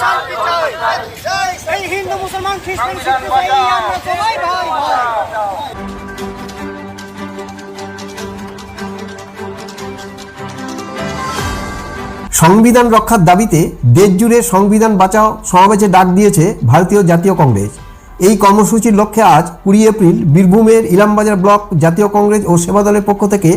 শান্তি চাই। এই হিন্দু মুসলমান খ্রিস্টান শিখ ইসাই আমরা সবাই ভাই ভাই। সংবিধান রক্ষার দাবিতে দেশজুড়ে সংবিধান বাঁচাও সমাবেশে ডাক দিয়েছে ভারতীয় জাতীয় কংগ্রেস। এই কর্মসূচির লক্ষ্যে আজ 20 এপ্রিল বীরভূমের ইলামবাজার ব্লক জাতীয় কংগ্রেস ও সেবা দলের পক্ষ থেকে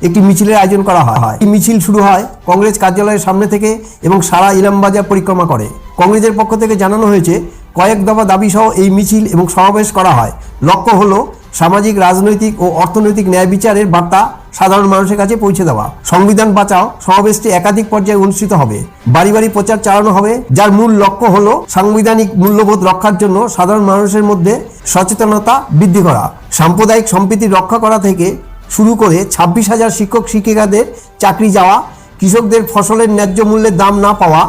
একটি মিছিলের আয়োজন করা হয়। এই মিছিল শুরু হয় কংগ্রেস কার্যালয়ের সামনে থেকে এবং সারা ইলামবাজার পরিক্রমা করে। কংগ্রেসের পক্ষ থেকে জানানো হয়েছে কয়েক দফা দাবি সহ এই মিছিল এবং সমাবেশ করা হয়। লক্ষ্য হলো সামাজিক, রাজনৈতিক ও অর্থনৈতিক ন্যায় বিচারের বার্তা সাধারণ মানুষের কাছে পৌঁছে দেওয়া। সংবিধান বাঁচাও সমাবেশটি একাধিক পর্যায়ে অনুষ্ঠিত হবে। বাড়ি বাড়ি প্রচার চালানো হবে, যার মূল লক্ষ্য হলো সাংবিধানিক মূল্যবোধ রক্ষার জন্য সাধারণ মানুষের মধ্যে সচেতনতা বৃদ্ধি করা, সাম্প্রদায়িক সম্প্রীতি রক্ষা করা থেকে শুরু করে 26,000 শিক্ষক শিক্ষিকাদের চাকরি যাওয়া, কৃষকদের ফসলের ন্যায্য মূল্যের দাম না পাওয়া,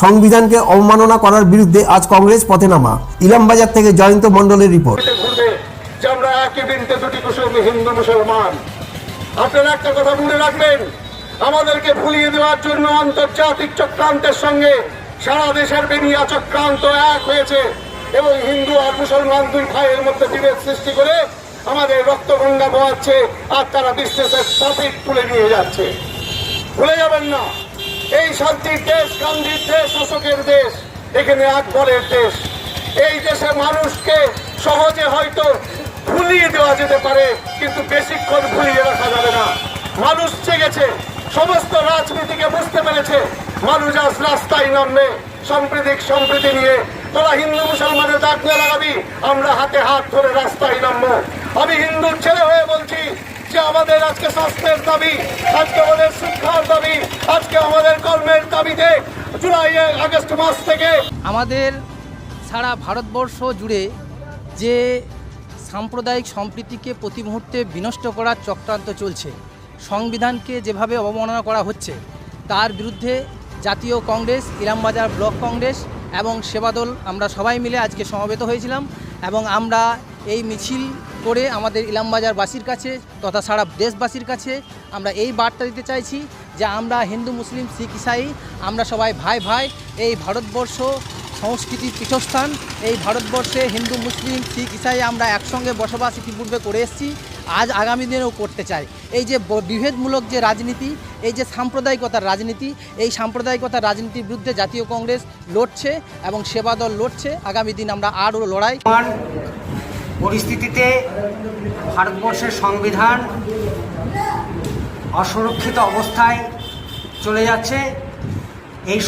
সংবিধানকে অবমাননা করার বিরুদ্ধে আজ কংগ্রেস পথে নামা। ইলামবাজার থেকে জয়ন্ত মণ্ডলের রিপোর্ট। আমরা একই বৃন্তে দুটি কুসুম হিন্দু মুসলমান। আপনারা একটা কথা মনে রাখবেন, আমাদেরকে ভুলিয়ে দেওয়ার জন্য আন্তর্জাতিক চক্রান্তের সঙ্গে সারা দেশের বেনিয়া চক্রান্ত এক হয়েছে এবং হিন্দু আর মুসলমান দুই ভাইয়ের মধ্যে বিভেদ সৃষ্টি করে আমাদের রক্তগঙ্গা বহাচ্ছে আর তারা বিজনেসের প্রফিট তুলে নিয়ে যাচ্ছে। ভুলে যাবেন না, এই শান্তির দেশ, গান্ধীর দেশ, অশোকের দেশ, এখানে আকবরের দেশ। এই দেশে মানুষকে সহজে হয়তো ভুলিয়ে দেওয়া যেতে পারে, কিন্তু বেশিক্ষণ ভুলিয়ে রাখা যাবে না। মানুষ জেগেছে, সমস্ত রাজনীতিকে বুঝতে পেরেছে। মানুষ আজ রাস্তায় নামবে সম্প্রীতি নিয়ে। তোরা হিন্দু মুসলমানের দাগ না লাগাবি, আমরা হাতে হাত ধরে রাস্তায় নামবো। আমি হিন্দুর ছেলে হয়ে বলছি যে আমাদের আজকে স্বাস্থ্যের দাবি, আজকে আমাদের শিক্ষার দাবি, আজকে আমাদের কর্মের দাবিতে জুলাই আগস্ট মাস থেকে আমাদের সারা ভারতবর্ষ জুড়ে যে সাম্প্রদায়িক সম্প্রীতিকে প্রতি মুহূর্তে বিনষ্ট করার চক্রান্ত চলছে, সংবিধানকে যেভাবে অবমাননা করা হচ্ছে, তার বিরুদ্ধে জাতীয় কংগ্রেস, ইলামবাজার ব্লক কংগ্রেস এবং সেবাদল আমরা সবাই মিলে আজকে সমবেত হয়েছিলাম এবং আমরা এই মিছিল করে আমাদের ইলামবাজারবাসীর কাছে তথা সারা দেশবাসীর কাছে আমরা এই বার্তা দিতে চাইছি যে আমরা হিন্দু, মুসলিম, শিখ, ইসাই আমরা সবাই ভাই ভাই। এই ভারতবর্ষ সংস্কৃতির পীঠস্থান। এই ভারতবর্ষে হিন্দু, মুসলিম, শিখ, ইসাই আমরা একসঙ্গে বসবাস ইতিপূর্বে করে এসেছি, আজ আগামী দিনেও করতে চাই। এই যে বিভেদমূলক যে রাজনীতি, এই যে সাম্প্রদায়িকতার রাজনীতি, এই সাম্প্রদায়িকতার রাজনীতির বিরুদ্ধে জাতীয় কংগ্রেস লড়ছে এবং সেবা দল লড়ছে। আগামী দিন আমরা আরও লড়াই। পরিস্থিতিতে ভারতবর্ষের সংবিধান অসুরক্ষিত অবস্থায় চলে যাচ্ছে। এই